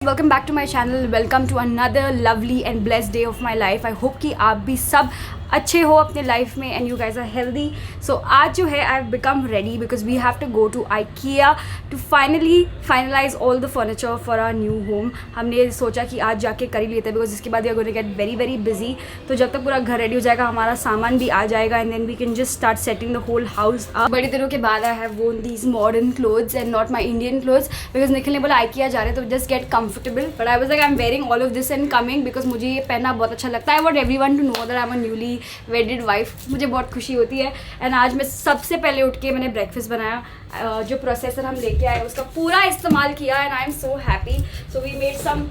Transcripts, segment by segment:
Welcome back to my channel. Welcome to another lovely and blessed day of my life. I hope कि आप भी सब अच्छे हो अपने लाइफ में and you guys are healthy. So आज जो है I have become ready because we have to go to IKEA to finalise all the furniture for our new home. हमने सोचा कि आज जाके कर ही लेते हैं बिकॉज इसके बाद we are going to get very very busy. तो जब तक पूरा घर रेडी हो जाएगा, हमारा सामान भी आ जाएगा and then we can just start setting the whole house up. बड़े दिनों के बाद I have worn these modern clothes and not my Indian clothes because Nikhil ने बोला IKEA जा रहे हैं तो just get comfortable. But I was like I am wearing all of this and coming because मुझे ये पहनना बहुत अच्छा लगता है। I want everyone to know that I am a newly वेडेड wife. मुझे बहुत खुशी होती है। एंड आज मैं सबसे पहले उठ के मैंने ब्रेकफास्ट बनाया। जो प्रोसेसर हम लेके आए उसका पूरा इस्तेमाल किया and I am so happy. So we made some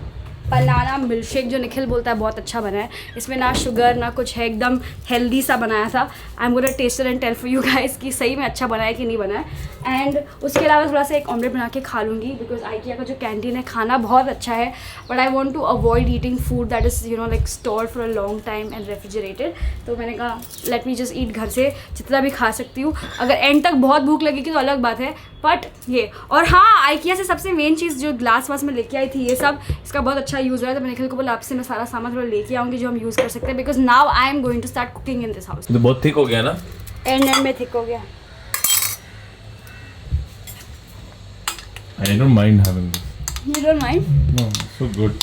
banana milk shake जो निखिल बोलता है बहुत अच्छा बना है। इसमें ना शुगर ना कुछ है, एकदम हेल्दी सा बनाया था। I am gonna taste and tell for you guys कि सही में अच्छा बना है कि नहीं बना है। एंड उसके अलावा थोड़ा सा एक ऑमलेट बना के खा लूँगी बिकॉज IKEA का जो कैंटीन है खाना बहुत अच्छा है। But I want to avoid eating food that is you know like stored for a long time and refrigerated. तो मैंने कहा लेट मी जस्ट ईट घर से जितना भी खा सकती हूँ। अगर एंड तक बहुत भूख लगेगी तो अलग बात है। बट ये और हाँ, IKEA से सबसे मेन चीज़ जो ग्लास वास में लेके आई थी ये सब, इसका बहुत अच्छा यूज़ हो रहा है। तो मैंने निखिल को बोला आपसे मैं सारा सामान थोड़ा लेके आऊँगी जो हम यूज़ कर सकते हैं because now I am going to start cooking in this house. तो बहुत थिक हो गया ना? एंड में थिक हो गया। I don't mind having this. You don't mind? No, so good.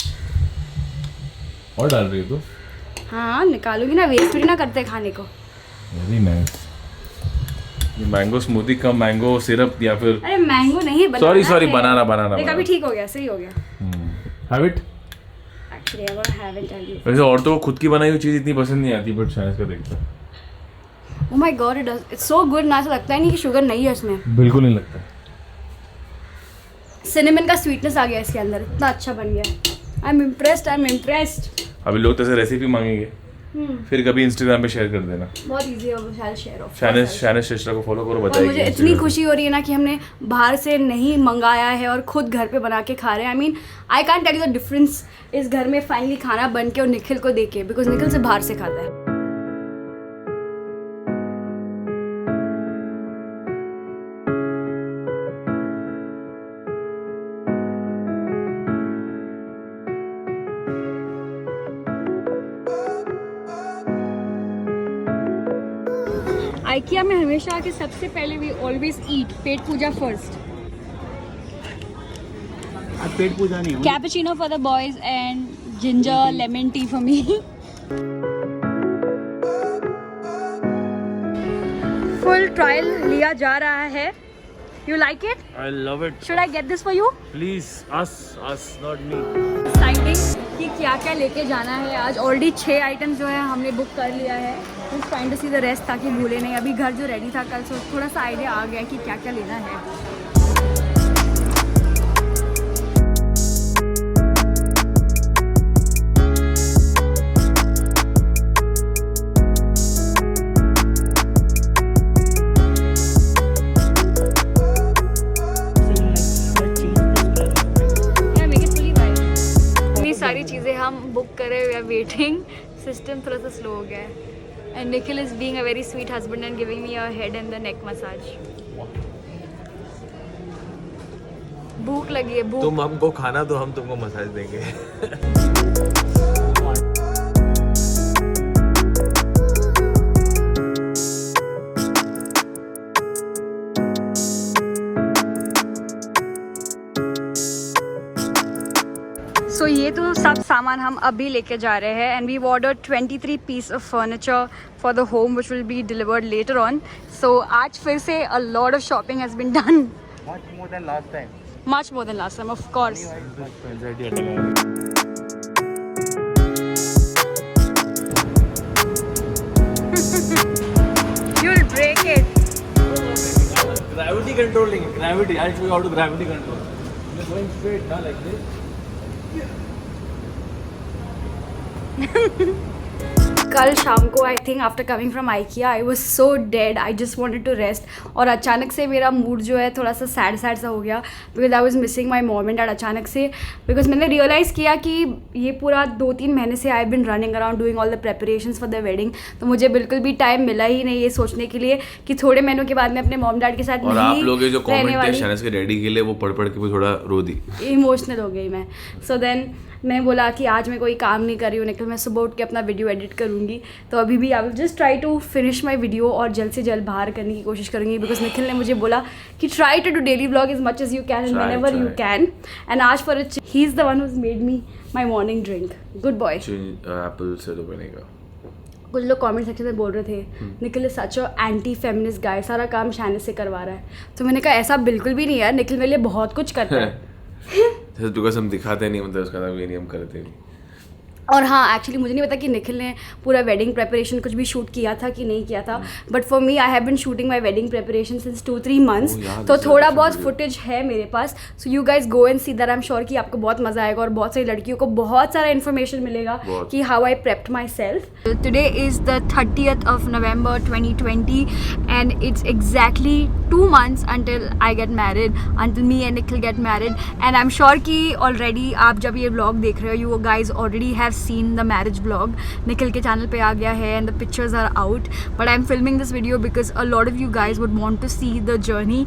और डाल रही है तो? हाँ निकालूंगी ना, वेस्ट थोड़ी ना करते खाने को। Very nice. ये मैंगो स्मूदी का मैंगो सिरप या फिर? अरे मैंगो नहीं, बनाना। सॉरी बनाना। देख अभी ठीक हो गया, सही हो गया। Have it? Actually I won't have it, tell you. वैसे औरतों को खुद की बनाई हुई चीज़ इतनी पसंद नहीं आती बट शायद का देखता है। Oh my God, it does. It's so good ना, ऐसा लगता ही नहीं कि शुगर नहीं है इसमें। बिल्कुल नहीं लगता। सिनेमन का स्वीटनेस आ गया इसके अंदर, इतना अच्छा बन गया। I'm impressed. अभी लोग तो ऐसे रेसिपी मांगेंगे, फिर कभी इंस्टाग्राम पे शेयर कर देना। बहुत इजी है वो, शायद शेयर ऑफ। शानिश सिस्टर को फॉलो करो, और बताइए। मुझे इतनी खुशी हो रही है ना कि हमने बाहर से नहीं मंगाया है और खुद घर पे बना के खा रहे हैं। I mean I can't tell you the difference इस घर में फाइनली खाना बन के और निखिल को देके बिकॉज निखिल से बाहर से खाता है। IKEA में हमेशा आके सबसे पहले वी ऑलवेज ईट पेट पूजा फर्स्ट। पेट पूजा नहीं, cappuccino for the boys and ginger lemon tea for me. Full trial लिया जा रहा है। You like it? I love it. Should I get this for you? Please, us, not me. Deciding कि क्या क्या लेके जाना है आज। ऑलरेडी 6 आइटम जो है हमने बुक कर लिया है। Just trying to see the rest ताकि भूले नहीं। अभी घर जो रेडी था कल से थोड़ा सा आइडिया आ गया कि क्या क्या लेना है। सारी चीज़ें हम बुक करे, वी आर वेटिंग। सिस्टम थोड़ा सा स्लो हो गया है and Nikhil is being a very sweet husband and giving me a head and the neck massage. भूख लगी है, भूख। तुम हमको खाना दो, हम तुमको मसाज देंगे। सो ये तो सब सामान हम अभी लेके जा रहे हैं and we order 23 piece of furniture for the home which will be delivered later on. So आज फिर से a lot of shopping has been done. Much more than last time. Much more than last time, of course. You'll break it. Gravity controlling. Gravity. I'll show you how to gravity control. You're going straight, huh, like this. कल शाम को I think after coming from IKEA I was so dead, I just wanted to rest. और अचानक से मेरा mood जो है थोड़ा सा सैड सा हो गया because I was missing my mom and dad अचानक से. बिकॉज मैंने रियलाइज़ किया कि ये पूरा 2-3 महीने से I been running around doing all the preparations for the wedding. तो मुझे बिल्कुल भी टाइम मिला ही नहीं ये सोचने के लिए कि थोड़े महीनों के बाद मैं अपने मॉम डैड के साथ और आप लोग जो कमेंट है वाली. शहनाज के डैडी के लिए वो पढ़ के भी थोड़ा रो दी, इमोशनल हो गई मैं. सो देन मैं बोला कि आज मैं कोई काम नहीं कर रही हूँ निखिल, मैं सुबह उठ के अपना वीडियो एडिट करूँगी. तो अभी भी I will just try to finish my video और जल्द से जल्द बाहर करने की कोशिश करूँगी. बिकॉज निखिल ने मुझे बोला कि try to do daily vlog as much as you can and whenever you can. And आज for he is the one who's made me my morning drink. Good boy. Apple से तो बनेगा. कुछ लोग कमेंट सेक्शन में बोल रहे थे Nikhil is such a anti feminist guy, सारा काम शहनाज से करवा रहा है. तो मैंने कहा ऐसा बिल्कुल भी नहीं यार, निखिल मेरे लिए बहुत कुछ करता है. जस्ट बिकॉज हम दिखाते नहीं, मतलब उसका नाम ये नहीं हम करते नहीं. और हाँ एक्चुअली मुझे नहीं पता कि निखिल ने पूरा वेडिंग प्रेपरेशन कुछ भी शूट किया था कि नहीं किया था. But for me I have been shooting my wedding preparation since 2-3 months. तो थोड़ा बहुत फुटेज है मेरे पास. So you guys go and see that. I am sure कि आपको बहुत मजा आएगा और बहुत सारी लड़कियों को बहुत सारा इन्फॉर्मेशन मिलेगा कि how I prepped my self. Today is the 30th of November 2020 and it's exactly 2 months until I get married, until me and Nikhil get married. And I'm sure कि already आप जब ये vlog देख रहे हो you guys already have seen the marriage vlog. Nikhil के channel पे आ गया है and the pictures are out. But I'm filming this video because a lot of you guys would want to see the journey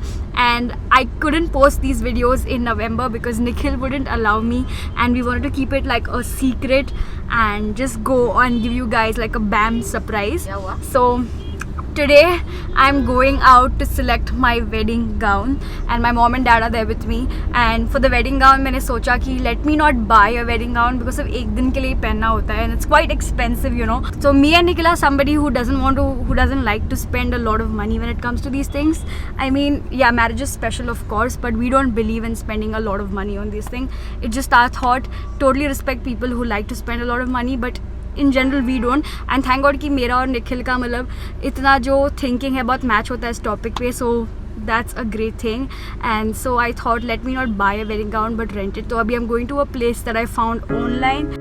and I couldn't post these videos in November because Nikhil wouldn't allow me and we wanted to keep it like a secret and just go and give you guys like a bam surprise. So today I'm going out to select my wedding gown and my mom and dad are there with me. And for the wedding gown मैंने सोचा कि let me not buy a wedding gown because सिर्फ एक दिन के लिए पहनना होता है and it's quite expensive, you know. So me and Nikhil are somebody who doesn't like to spend a lot of money when it comes to these things. I mean, yeah, marriage is special of course, but we don't believe in spending a lot of money on these things. It's just our thought. Totally respect people who like to spend a lot of money, but in general we don't. And thank god कि मेरा और निखिल का मतलब इतना जो thinking है बहुत match होता है इस टॉपिक पे. So that's a great thing. And so I thought let me not buy a wedding gown but rent it. तो अभी I am going to a place that I found online.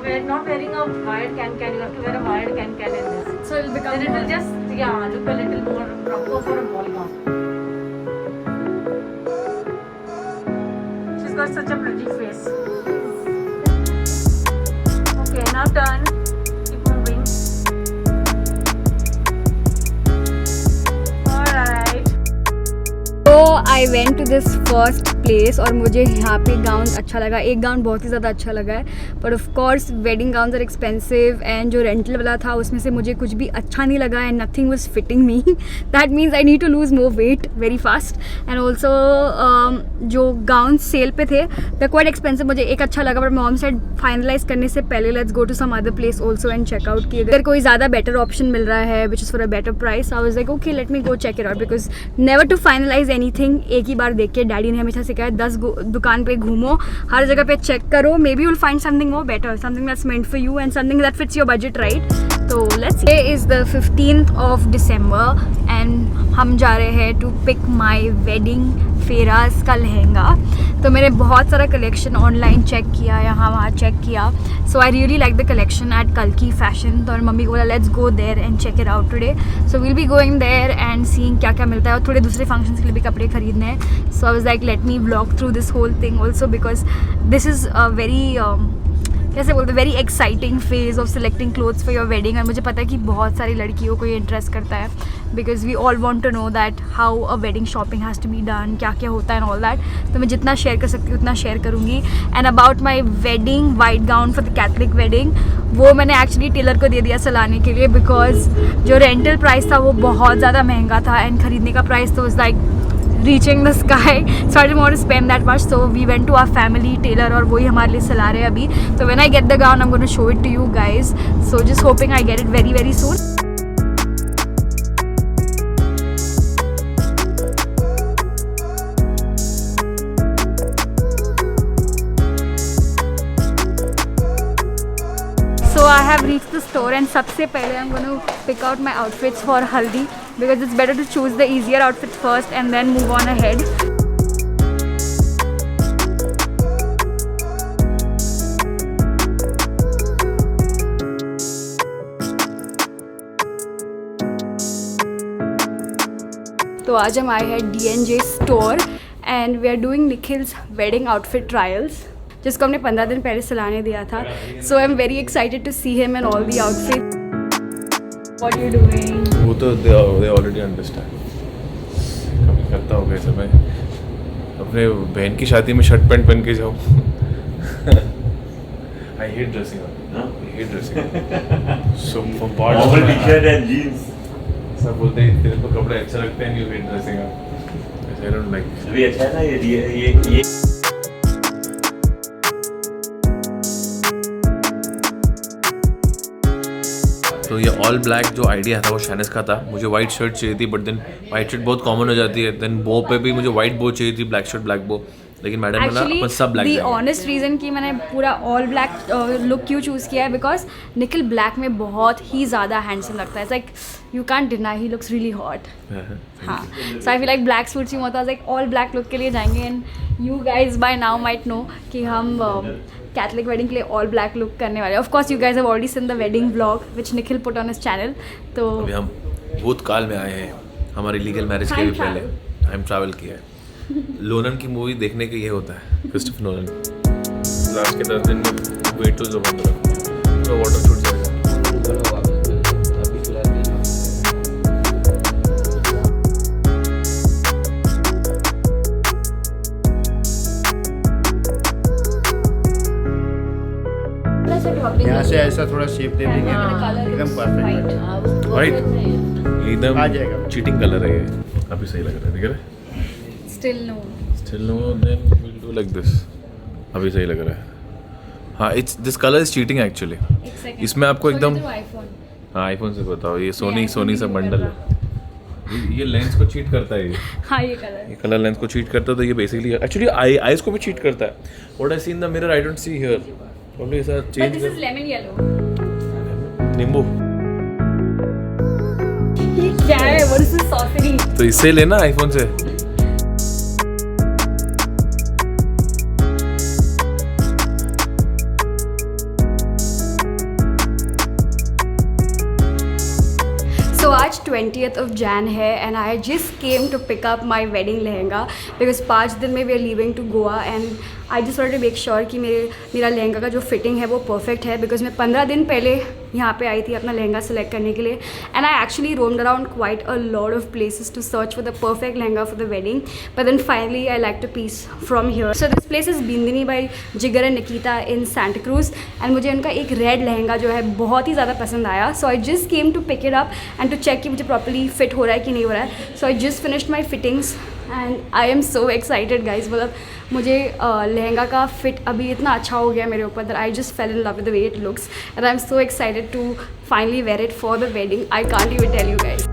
You're not wearing a wired can. You have to wear a wired can in this. So it will become Then it will just look a little more proper for a ball gown. She's got such a pretty face. Okay, now turn. Keep moving. Alright. तो I went to this first place और मुझे यहाँ पे gown अच्छा लगा. एक gown बहुत ही ज़्यादा अच्छा लगा है but of course wedding gowns are expensive and जो रेंटल वाला था उसमें से मुझे कुछ भी अच्छा नहीं लगा and nothing was fitting me. That means I need to lose more weight very fast. And also जो गाउन सेल पे थे द क्वाइट एक्सपेंसिव. मुझे एक अच्छा लगा बट मॉम सेड फाइनलाइज करने से पहले let's go to some other place also and check out कि अगर कोई ज़्यादा बेटर ऑप्शन मिल रहा है which is for a better price. I was like okay let me go check it out because never to finalize anything. एक ही बार देख के डैडी ने हमेशा सिखाया 10 दुकान पे घूमो, हर जगह पे चेक करो. Maybe you will find something more better, something that's meant for you and something that fits your budget right. तो let's today is the 15th of December एंड हम जा रहे हैं टू पिक माई वेडिंग फेराज का लहंगा. तो मैंने बहुत सारा कलेक्शन ऑनलाइन चेक किया, यहाँ वहाँ चेक किया. So I really like the collection at कल्की फैशन. तो मम्मी को बोला let's go there and check it out today. So will be going there and seeing क्या क्या मिलता है और थोड़े दूसरे फंक्शंस के लिए भी कपड़े खरीदने हैं. So I was like let me vlog through this whole thing also because this is a very कैसे बोलते हैं very exciting phase of selecting clothes for your wedding. और मुझे पता है कि बहुत सारी लड़कियों को ये इंटरेस्ट करता है because we all want to know that how a wedding shopping has to be done, क्या क्या होता है एंड ऑल दैट. तो मैं जितना शेयर कर सकती हूँ उतना शेयर करूँगी. And about my wedding white gown for the Catholic wedding, वो मैंने एक्चुअली टेलर को दे दिया सिलाने के लिए बिकॉज जो रेंटल प्राइस था वो बहुत ज़्यादा महंगा था एंड खरीदने का प्राइस तो is like reaching the sky, so I didn't want to spend that much. So we went to our family tailor और वही हमारे लिए सिला रहे हैं अभी. So when I get the gown I'm going to show it to you guys. So just hoping I get it very very soon. So I have reached the store and सबसे पहले I'm going to pick out my outfits for haldi because it's better to choose the easier outfits first and then move on ahead. तो आज हम आए हैं DNJ store and we are doing Nikhil's wedding outfit trials जिसको हमने 15 दिन पहले सिलाने दिया था. So I am very excited to see him and all the outfit. What you doing? वो तो दे ऑलरेडी अंडरस्टैंड. कभी करता होगा ऐसा. मैं अपने बहन की शादी में शर्ट पैंट पहन के जाऊँ. I hate dressing up. I hate dressing up. So for part of Normal t-shirt and jeans. सब बोलते हैं तेरे को कपड़े अच्छे लगते हैं. You hate dressing up. I don't like. अभी अच्छा है ना ये तो ये ऑल ब्लैक जो आइडिया था वो शानिस का था. मुझे वाइट शर्ट चाहिए थी बट देन वाइट शर्ट बहुत कॉमन हो जाती है. देन बो पे भी मुझे वाइट बो चाहिए थी, ब्लैक शर्ट ब्लैक बो. लेकिन मैडम ने अपन सब ब्लैक. दी ऑनेस्ट रीज़न कि मैंने पूरा ऑल ब्लैक लुक क्यों चूज़ किया है बिकॉज निखिल ब्लैक में बहुत ही ज़्यादा हैंडसम लगता है. Like you can't deny he looks really hot. हाँ, so I feel like black suits ही होता है. लाइक ऑल ब्लैक लुक के लिए जाएंगे and you guys by now might know कि हम कैथलिक वेडिंग के लिए ऑल ब्लैक लुक करने वाले. Of course you guys have already seen the wedding vlog which Nikhil put on his channel. तो अभी हम भूतकाल में आए हैं. हमारी लीगल मैरिज के भी पहले टाइम ट्रैवल किया है. लोनन की मूवी देखने के ये होता है. Christopher Nolan. लास्ट के 10 दिन में वेट तो बंद रखो तो वाटर छूट जाएगा. यहाँ से ऐसा थोड़ा शेप दे देंगे एकदम परफेक्ट. राइट एकदम आ जाएगा. चीटिंग कलर है ये. अभी सही लग रहा है. देख रहे still no. Still no, then we'll do like this. अभी सही लग रहा है. हाँ, it's this color is cheating actually. इसमें आपको एकदम हाँ आईफोन से बताओ. ये सोनी सा बंडल है. ये लेंस को चीट करता है. हाँ ये कलर लेंस को चीट करता है. तो ये बेसिकली एक्चुअली आईज को भी चीट करता है. What I see in the mirror I don't see here. Probably ऐसा चेंज कर. Lemon yellow. नींबू. क्या है व्हाट इज दिस सॉसरी? तो इससे लेना आईफोन से. So आज 20th of Jan है and I just came to pick up my wedding lehenga because 5 दिन में we are leaving to Goa and I just wanted to make sure कि मेरा लहंगा का जो फिटिंग है वो परफेक्ट है because मैं 15 दिन पहले यहाँ पे आई थी अपना लहंगा सेलेक्ट करने के लिए and I actually roamed around quite a lot of places to search for the perfect lehenga for the wedding but then finally I liked a piece from here. So this place is Bindini by Jigar and Nikita in Santa Cruz and मुझे उनका एक red lehenga जो है बहुत ही ज़्यादा पसंद आया. So I just came to pick it up and to check कि मुझे properly fit हो रहा है कि नहीं हो रहा है. So I just finished my fittings and I am so excited guys. मतलब मुझे लहंगा का फिट अभी इतना अच्छा हो गया मेरे ऊपर that I just fell in love with the way it looks and I'm so excited to finally wear it for the wedding. I can't even tell you guys.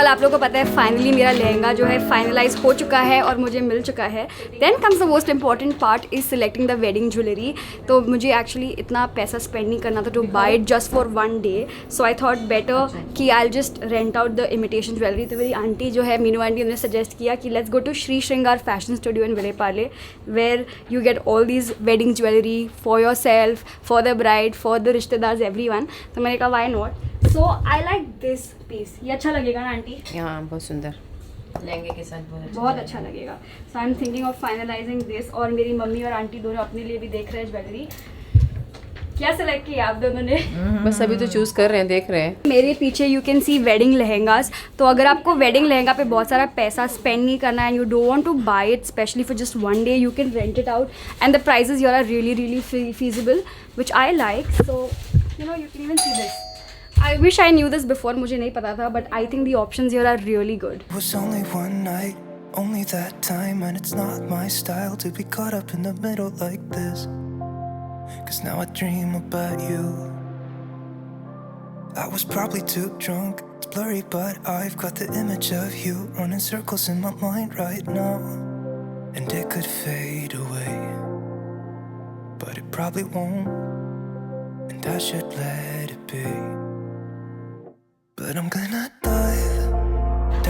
Girl आप लोगों को पता है फाइनली मेरा लहंगा जो है फाइनलाइज हो चुका है और मुझे मिल चुका है. Then comes the most important part is selecting the wedding jewellery. तो मुझे एक्चुअली इतना पैसा स्पेंड नहीं करना था to buy it just for one day. So I thought better कि I just rent out the imitation jewellery. तो मेरी आंटी जो है मीनू आंटी उन्होंने सजेस्ट किया कि let's go to Shri Shringar fashion studio in Vile Parle where you get all these wedding jewellery for yourself, for the bride, for the रिश्तेदार, everyone. तो मैंने कहा why not. So I like this piece. ये अच्छा लगेगा ना आंटी? हाँ बहुत सुंदर लहंगे के साथ बहुत अच्छा लगेगा. So I am thinking of finalising this. और मेरी मम्मी और आंटी दोनों अपने लिए भी देख रहे हैं ज्वेलरी. क्या सेलेक्ट किया आप दोनों ने? बस अभी तो चूज कर रहे हैं, देख रहे हैं. मेरे पीछे you can see wedding lehengas. तो अगर आपको वेडिंग लहंगा पे बहुत सारा पैसा स्पेंड नहीं करना है, you don't want to buy it specially for just one day, you can rent it out and the prices here are really feasible, which I like. So you know, you can even see this. I wish I knew this before. मुझे नहीं पता था, but I think the options here are really good. It was only one night, only that time, and it's not my style to be caught up in the middle like this. 'Cause now I dream about you. I was probably too drunk, it's blurry, but I've got the image of you running circles in my mind right now. And it could fade away, but it probably won't, and I should let it be. But I'm gonna dive.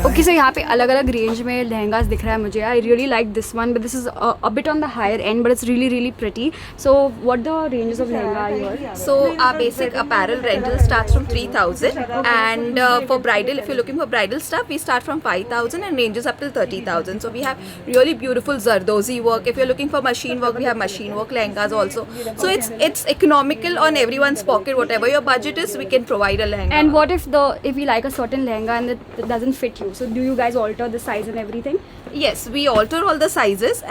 Okay so यहाँ पे अलग अलग range में लहंगास दिख रहा है मुझे. I really like this one, but this is a bit on the higher end, but it's really pretty. So what the ranges of lehenga are here? So our basic apparel rental starts from 3,000, and for bridal, if you're looking for bridal stuff, we start from 5,000 and ranges up till 30,000. So we have really beautiful Zardozi work. If you're looking for machine work, we have machine work lehengas also. So it's economical on everyone's pocket. Whatever your budget is, we can provide a lehenga. And what if we like a certain lehenga and it doesn't fit you? So do you guys alter the size and everything? Yes, we alter all the sizes.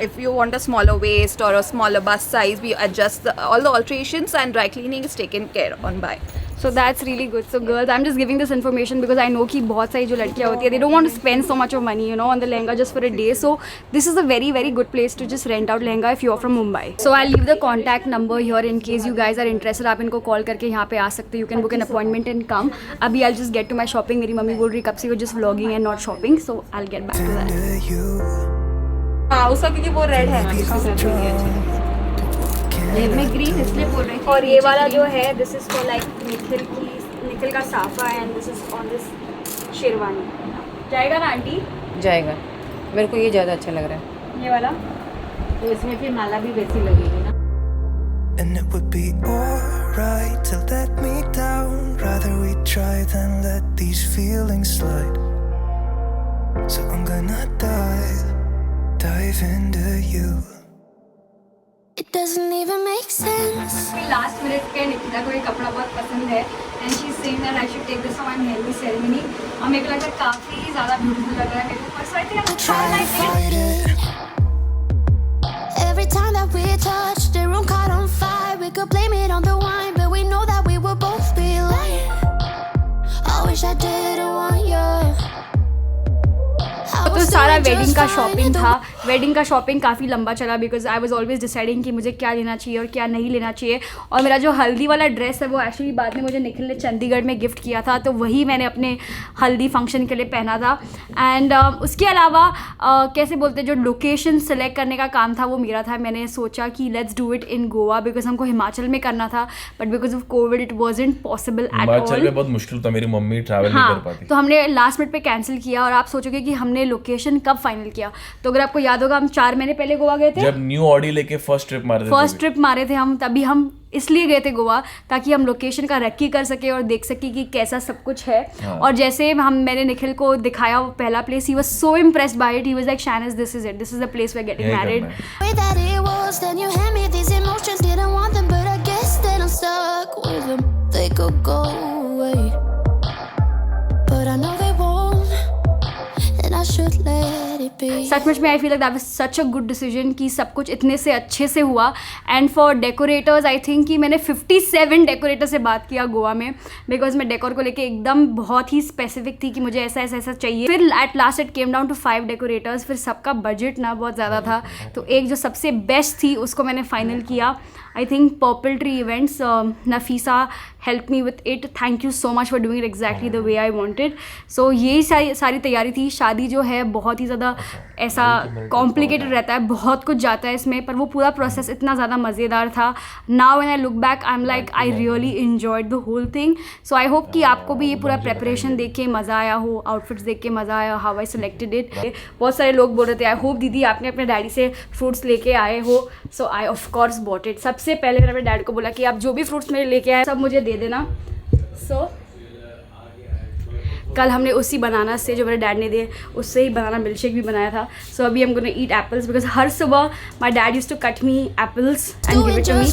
If you want a smaller waist or a smaller bust size, we adjust all the alterations, and dry cleaning is taken care on by. So that's really good. So girls, I'm just giving this information because I know कि बहुत सारी जो लड़कियाँ होती है, they don't want to spend so much of money, you know, on the lehenga just for a day. So this is a very good place to just rent out lehenga if you're from Mumbai. So I'll leave the contact number here in case you guys are interested. आप इनको call करके यहाँ पे आ सकते हो. You can book an appointment and come. अभी I'll just get to my shopping. मेरी mummy बोल रही कब से वो just vlogging and not shopping. So I'll get back to that. To you. हाँ उसका क्योंकि वो रेड है. मैं ग्रीन इसलिए बोल रही और ये वाला जो है this is for like Nikhil का साफा and this is on this sherwani. जाएगा ना आंटी? जाएगा. मेरे को ये ज़्यादा अच्छा लग रहा है ये वाला. तो इसमें फिर माला भी वैसी लगेगी ना. And it would be alright to let me down. Rather we try than let these feelings slide. So I'm gonna dive into you. It doesn't even make sense. Last minute के निकिता को ये कपड़ा बहुत पसंद है and she is saying that I should take this for my mehndi ceremony. और मेरे को लगता है काफ़ी ज़्यादा ब्यूटीफुल लग रहा है मेरे को. So I think Try to fight it. Every time that we touch, the room caught on fire. We could blame it on the wine, but we know that we will both be lying. I wish I didn't want you. तो सारा wedding का shopping था. Wedding का shopping काफ़ी लंबा चला because I was always deciding कि मुझे क्या लेना चाहिए और क्या नहीं लेना चाहिए. और मेरा जो हल्दी वाला ड्रेस है वो एक्चुअली बाद में मुझे निखिल ने चंडीगढ़ में गिफ्ट किया था, तो वही मैंने अपने हल्दी फंक्शन के लिए पहना था. एंड उसके अलावा कैसे बोलते जो लोकेशन सेलेक्ट करने का काम था वो मेरा था. मैंने सोचा कि let's do it in Goa because हमको हिमाचल में करना था, but because of Covid it wasn't possible at all. Himachal में बहुत मुश्किल था, मेरी मम्मी ट्रैवल नहीं कर पाती. तो हमने लास्ट मिनट पे कैंसिल किया. और आप सोचोगे कि हमने लोकेशन कब फाइनल किया, तो अगर आपको याद होगा हम 4 महीने पहले गोवा गए थे. जब न्यू ऑडी लेके फर्स्ट ट्रिप मारे थे हम, तभी हम इसलिए गए थे गोवा ताकि हम लोकेशन का रेक्की कर सके और देख सके कि कैसा सब कुछ है. हाँ. और जैसे मैंने निखिल को दिखाया वो पहला place, he was so impressed by it. He was like शाइनिस this is it, this is the place we are getting married. Way that it was, then you hand me these emotions, didn't want them, but I guess that I'm stuck with them. They could go away, but I know they won't, and I should let it be. सचमुच में आई feel like that was such a good decision कि सब कुछ इतने से अच्छे से हुआ. And for decorators I think कि मैंने 57 डेकोरेटर से बात किया गोवा में बिकॉज मैं डेकोर को लेके एकदम बहुत ही स्पेसिफिक थी कि मुझे ऐसा ऐसा ऐसा चाहिए. फिर at last it came down to 5 decorators. फिर सबका बजट ना बहुत ज़्यादा था, तो एक जो सबसे बेस्ट थी उसको मैंने फाइनल किया. I think Purple Tree Events, Nafisa helped me with it. Thank you so much for doing it exactly the way I wanted. So यही सारी तैयारी थी. शादी जो है बहुत ही ज़्यादा ऐसा कॉम्प्लिकेटेड रहता है, बहुत कुछ जाता है इसमें, पर वो पूरा प्रोसेस इतना ज़्यादा मज़ेदार था. Now when I look back, I'm like I really enjoyed the whole thing. So I hope कि आपको भी ये पूरा प्रेपरेशन देख के मज़ा आया हो, आउटफिट्स देख के मज़ा आया, how I selected it. बहुत सारे लोग बोल रहे थे, I hope दीदी आपने अपने डैडी से फ्रूट्स लेके आए हो. So I of course bought it. सबसे पहले मैंने अपने डैड को बोला कि आप जो भी फ्रूट्स मेरे लेके आए सब मुझे दे देना. So कल हमने उसी बनाना से जो मेरे डैड ने दिए उससे ही बनाना मिल्क शेक भी बनाया था. सो अभी हम गोना ईट एप्पल्स बिकॉज हर सुबह my dad used to cut me apples and give it to me.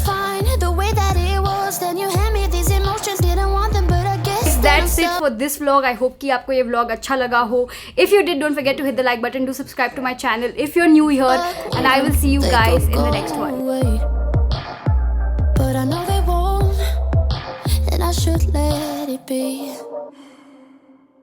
That's it for this vlog. I hope कि आपको ये vlog अच्छा लगा हो. If you did, don't forget to hit the like button, to subscribe to my channel if you're new here, and I will see you guys in the next one. But I know they won't, and I should let it be.